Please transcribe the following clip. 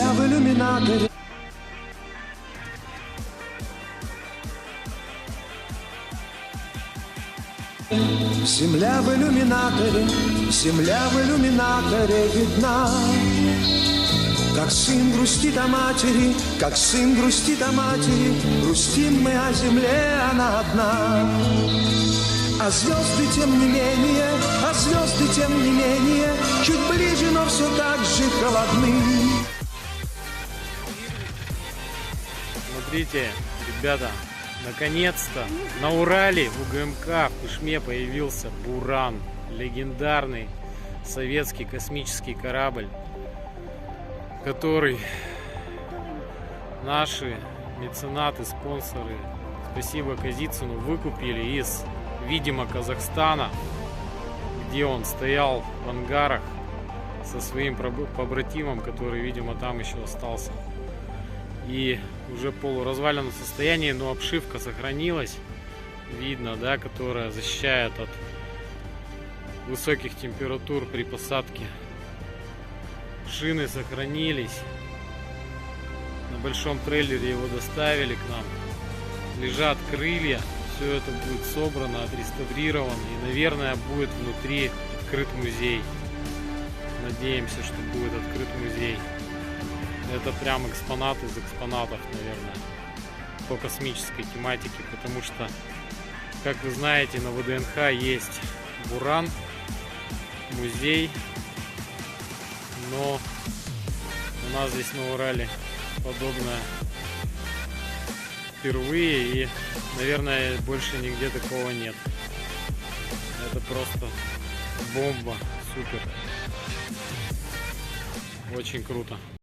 Земля в иллюминаторе. Земля в иллюминаторе, земля в иллюминаторе видна. Как сын грустит о матери, как сын грустит о матери, грустим мы о земле, она одна. А звезды тем не менее, а звезды тем не менее, чуть ближе, но все так же холодны. Смотрите, ребята, наконец-то на Урале в УГМК в Кушме появился Буран, легендарный советский космический корабль, который наши меценаты, спонсоры, спасибо Казицыну, выкупили из, видимо, Казахстана, где он стоял в ангарах со своим побратимом, который, видимо, там еще остался. И уже в полуразваленном состоянии, но обшивка сохранилась, видно, да, которая защищает от высоких температур при посадке. Шины сохранились. На большом трейлере его доставили к нам. Лежат крылья. Все это будет собрано, отреставрировано. И, наверное, будет внутри открыт музей. Надеемся, что будет открыт музей. Это прям экспонат из экспонатов, наверное, по космической тематике. Потому что, как вы знаете, на ВДНХ есть Буран, музей. Но у нас здесь на Урале подобное впервые, и, наверное, больше нигде такого нет. Это просто бомба, супер, очень круто.